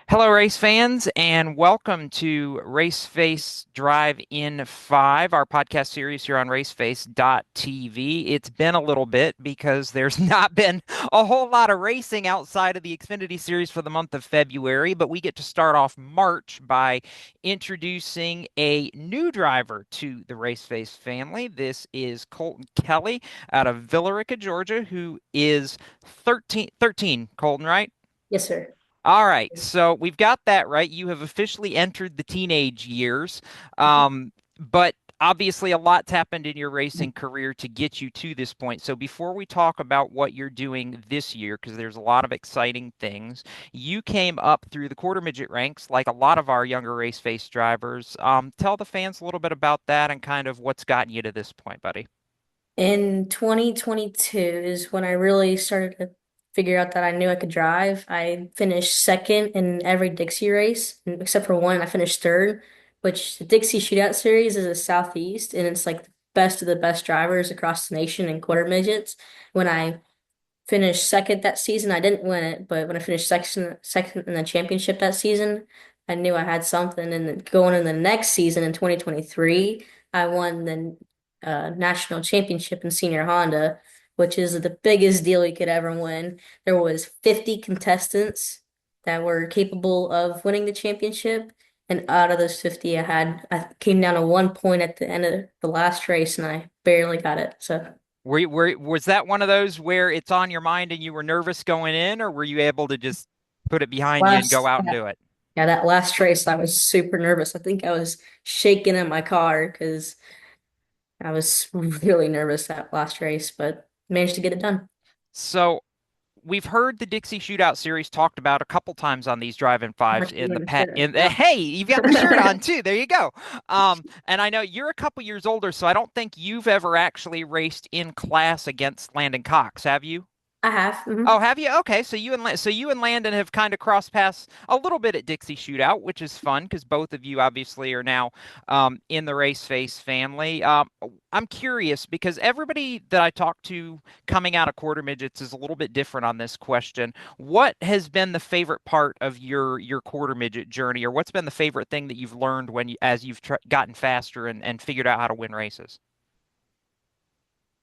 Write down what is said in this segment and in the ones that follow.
Hello, race fans, and welcome to Race Face Drive in 5, our podcast series here on raceface.tv. It's been a little bit because there's not been a whole lot of racing outside of the Xfinity Series for the month of February, but we get to start off March by introducing a new driver to the Raceface family. This is Colton Kelly out of Villarica, Georgia, who is 13, Colton, right? Yes, sir. All right, so we've got that right. You have officially entered the teenage years, but obviously a lot's happened in your racing career to get you to this point. So before we talk about what you're doing this year, because there's a lot of exciting things, you came up through the quarter midget ranks like a lot of our younger race face drivers. Tell the fans a little bit about that and kind of what's gotten you to this point, buddy. In 2022 is when I really started to figure out that I knew I could drive. I finished second in every Dixie race, except for one, I finished third, which the Dixie Shootout Series is a Southeast, and it's like the best of the best drivers across the nation in quarter midgets. When I finished second that season, I didn't win it, but when I finished second in the championship that season, I knew I had something. And then going in the next season in 2023, I won the national championship in senior Honda, which is the biggest deal you could ever win. There was 50 contestants that were capable of winning the championship. And out of those 50, I came down to 1 point at the end of the last race, and I barely got it. So Was that one of those where it's on your mind and you were nervous going in, or were you able to just put it behind you and go last, out and yeah, do it? yeah, that last race, I was super nervous. I think I was shaking in my car because I was really nervous that last race, but managed to get it done. So we've heard the Dixie Shootout series talked about a couple times on these drive-in I'm fives actually in the wearing a past. shirt right In now. hey, you've got the shirt on too. There you go. And I know you're a couple years older, so I don't think you've ever actually raced in class against Landon Cox, have you? I have. Oh, have you? Okay, so you and Landon have kind of crossed paths a little bit at Dixie Shootout, which is fun because both of you obviously are now in the Race Face family. I'm curious because everybody that I talk to coming out of quarter midgets is a little bit different on this question. What has been the favorite part of your quarter midget journey, or what's been the favorite thing that you've learned as you've gotten faster and figured out how to win races?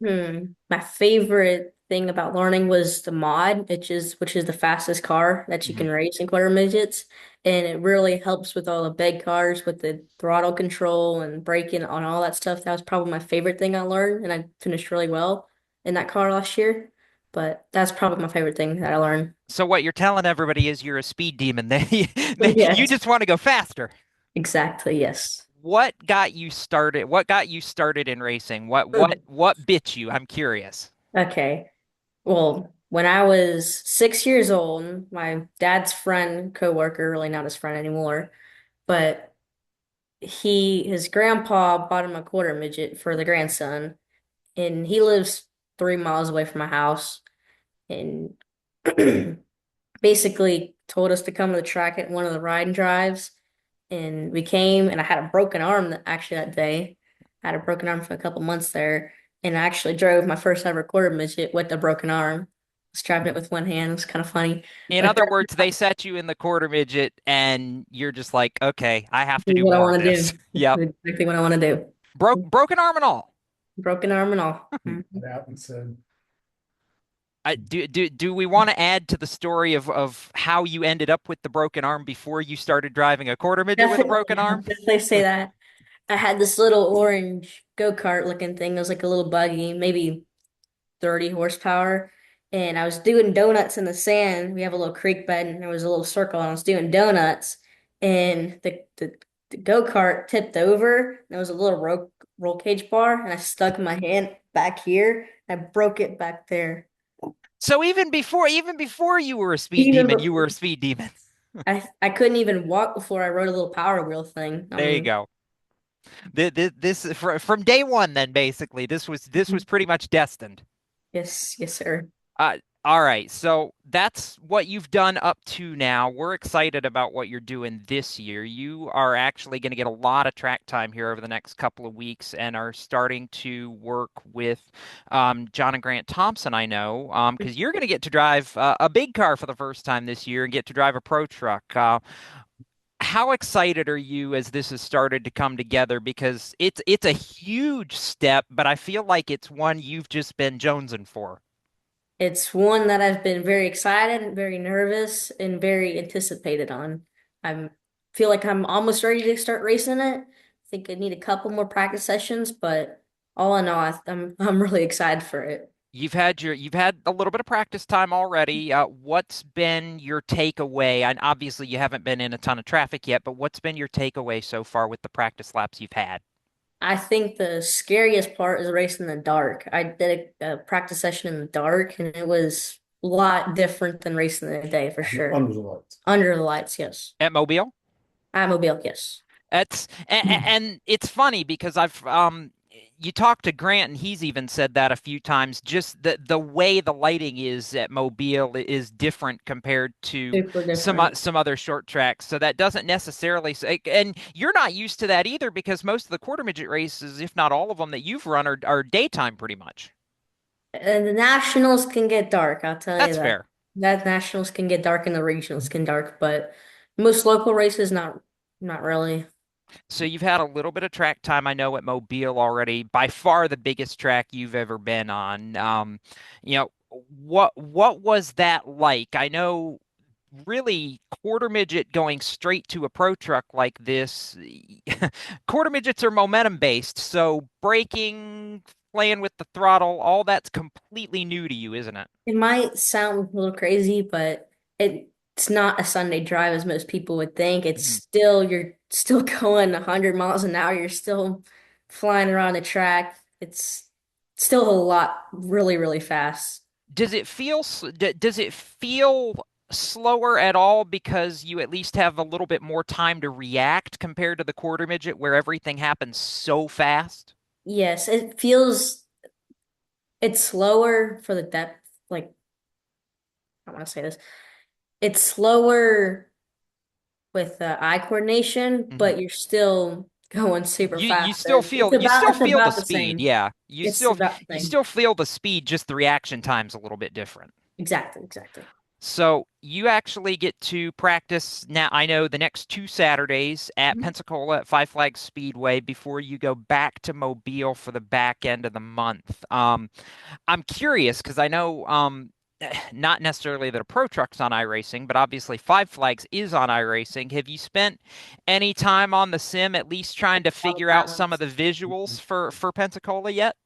My favorite thing about learning was the mod, which is the fastest car that you Mhm. can race in quarter midgets, and it really helps with all the big cars with the throttle control and braking on all that stuff. That was probably my favorite thing I learned, and I finished really well in that car last year. But that's probably my favorite thing that I learned. So what you're telling everybody is you're a speed demon. You Yes, just want to go faster. exactly. Yes. What got you started? What got you started in racing? What bit you? I'm curious. Okay. Well, when I was 6 years old, my dad's friend, coworker, really not his friend anymore, but his grandpa bought him a quarter midget for the grandson, and he lives 3 miles away from my house, and basically told us to come to the track at one of the ride and drives, and we came, and I had a broken arm actually that day. I had a broken arm for a couple months there, and I actually drove my first ever quarter midget with a broken arm. I was driving it with one hand. It was kind of funny. In But other words, they set you in the quarter midget, and you're just like, okay, I have to do what I more of want to this. do. Yep, Exactly what I want to do. broken arm and all. Broken arm and all. That happens. Do we want to add to the story of how you ended up with the broken arm before you started driving a quarter midget with a Definitely, broken arm? definitely say that. I had this little orange go-kart looking thing. It was like a little buggy, maybe 30 horsepower. And I was doing donuts in the sand. We have a little creek bed and there was a little circle and I was doing donuts. And the go-kart tipped over. And there was a little roll cage bar and I stuck my hand back here. And I broke it back there. So even before you were a speed Even demon, you were before a speed demon. I couldn't even walk before I rode a little power wheel thing. I There you mean, go. From day one, then basically, this was pretty much destined. yes, yes, sir. All right, so that's what you've done up to now. We're excited about what you're doing this year. You are actually going to get a lot of track time here over the next couple of weeks and are starting to work with John and Grant Thompson, I know, because you're going to get to drive a big car for the first time this year and get to drive a pro truck. How excited are you as this has started to come together? Because it's a huge step, but I feel like it's one you've just been jonesing for. It's one that I've been very excited, very nervous, and very anticipated on. I feel like I'm almost ready to start racing it. I think I need a couple more practice sessions, but all in all, I'm really excited for it. You've had a little bit of practice time already. What's been your takeaway? And obviously you haven't been in a ton of traffic yet, but what's been your takeaway so far with the practice laps you've had? I think the scariest part is racing in the dark. I did a practice session in the dark, and it was a lot different than racing in the day for sure. Under the lights. Under the lights, yes. At Mobile? At Mobile, yes. That's and it's funny because I've you talk to Grant and he's even said that a few times. Just the way the lighting is at Mobile is different compared to Super different. some other short tracks. So that doesn't necessarily say, and you're not used to that either because most of the quarter midget races, if not all of them that you've run, are daytime pretty much. And the nationals can get dark, I'll tell you That's that. fair. That nationals can get dark and the regionals can dark, but most local races not really. So you've had a little bit of track time, I know, at Mobile already. By far the biggest track you've ever been on. You know, what was that like? I know really quarter midget going straight to a pro truck like this. Quarter midgets are momentum based, so braking, playing with the throttle, all that's completely new to you, isn't it? It might sound a little crazy, but it's not a Sunday drive as most people would think. It's Mhm. still you're still going 100 miles an hour. You're still flying around the track. It's still a lot really, really fast. Does it feel slower at all because you at least have a little bit more time to react compared to the quarter midget where everything happens so fast? Yes, it feels it's slower for the depth. Like I want to say this. It's slower with eye coordination, Mhm. but you're still going super You fast. still It's you still feel the about the speed, same. yeah. It's about the You same. still feel the speed, just the reaction time's a little bit different. Exactly, exactly. So you actually get to practice now. I know the next two Saturdays at Mhm. Pensacola at Five Flags Speedway before you go back to Mobile for the back end of the month. I'm curious because I know not necessarily that a pro truck's on iRacing, but obviously Five Flags is on iRacing. Have you spent any time on the sim at least trying to All the figure out time. some of the visuals for Pensacola yet?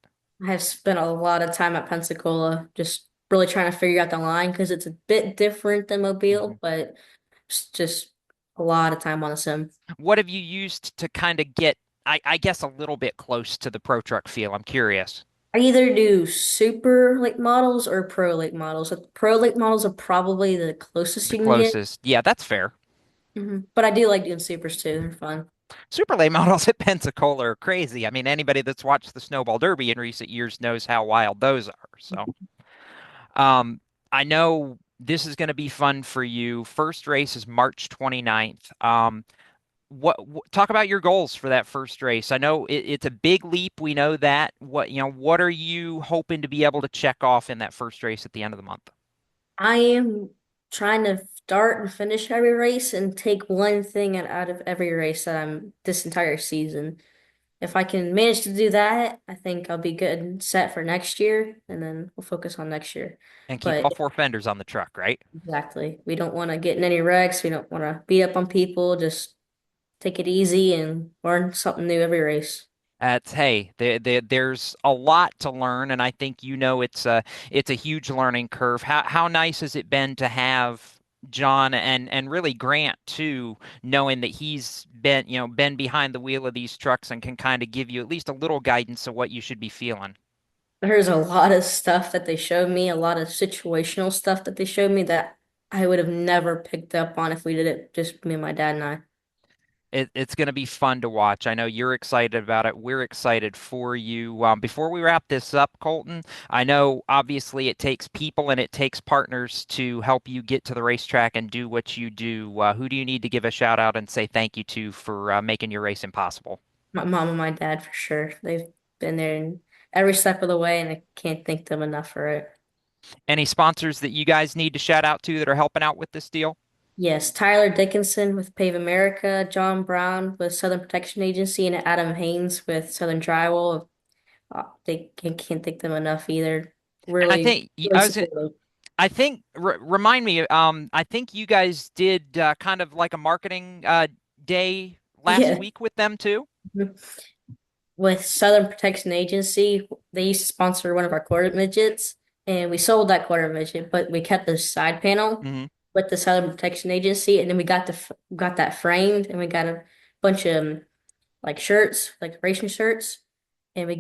I have spent a lot of time at Pensacola just really trying to figure out the line because it's a bit different than Mhm. Mobile, but it's just a lot of time on the sim. What have you used to kind of get, I guess, a little bit close to the pro truck feel? I'm curious. I either do super late models or pro late models. The pro late models are probably the closest The you can get. closest. Yeah, that's fair. But I do like doing supers too. They're fun. Super late models at Pensacola are crazy. I mean, anybody that's watched the Snowball Derby in recent years knows how wild those are. So, um, I know this is going to be fun for you. First race is March 29th. Talk about your goals for that first race? I know it's a big leap. We know that. What are you hoping to be able to check off in that first race at the end of the month? I am trying to start and finish every race and take one thing out of every race that I'm this entire season. If I can manage to do that, I think I'll be good and set for next year, and then we'll focus on next year. And keep But all four fenders on the truck, right? exactly, we don't want to get in any wrecks. We don't want to beat up on people. Just take it easy and learn something new every race. That's hey, there's a lot to learn, and I think it's a huge learning curve. How nice has it been to have John and really Grant too, knowing that he's been behind the wheel of these trucks and can kind of give you at least a little guidance of what you should be feeling. There's a lot of stuff that they showed me, a lot of situational stuff that they showed me that I would have never picked up on if we did it just me and my dad and I. It's going to be fun to watch. I know you're excited about it. We're excited for you. Before we wrap this up, Colton, I know obviously it takes people and it takes partners to help you get to the racetrack and do what you do. Who do you need to give a shout out and say thank you to for making your racing possible? My mom and my dad for sure. They've been there in every step of the way, and I can't thank them enough for it. Any sponsors that you guys need to shout out to that are helping out with this deal? Yes, Tyler Dickinson with Pave America, John Brown with Southern Protection Agency, and Adam Haynes with Southern Drywall. They can't thank them enough either. And I Really, think really supportive. I think remind me. I think you guys did kind of like a marketing day last Yeah. week with them too. With Southern Protection Agency, they used to sponsor one of our quarter midgets, and we sold that quarter midget, but we kept the side panel Hmm. with the Southern Protection Agency, and then we got that framed, and we got a bunch of like shirts, like racing shirts, and we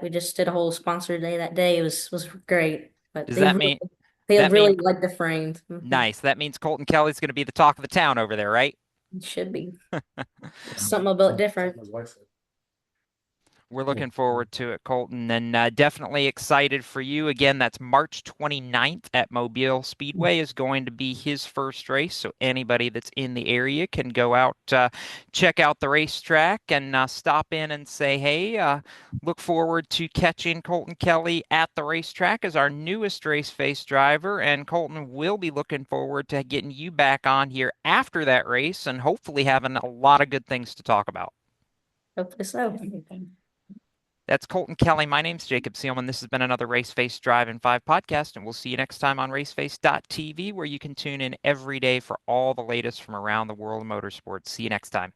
just did a whole sponsor day that day. It was great, but Does that mean they that really mean like the framed. nice? That means Colton Kelly's going to be the talk of the town over there, right? It should be something a bit different. We're looking forward to it, Colton, and definitely excited for you. Again, that's March 29th at Mobile Speedway is going to be his first race. So anybody that's in the area can go out, check out the racetrack, and stop in and say, hey, look forward to catching Colton Kelly at the racetrack as our newest race face driver. And Colton will be looking forward to getting you back on here after that race and hopefully having a lot of good things to talk about. Hopefully so. That's Colton Kelly. My name's Jacob Seelman. This has been another Race Face Drive in 5 podcast, and we'll see you next time on raceface.tv, where you can tune in every day for all the latest from around the world of motorsports. See you next time.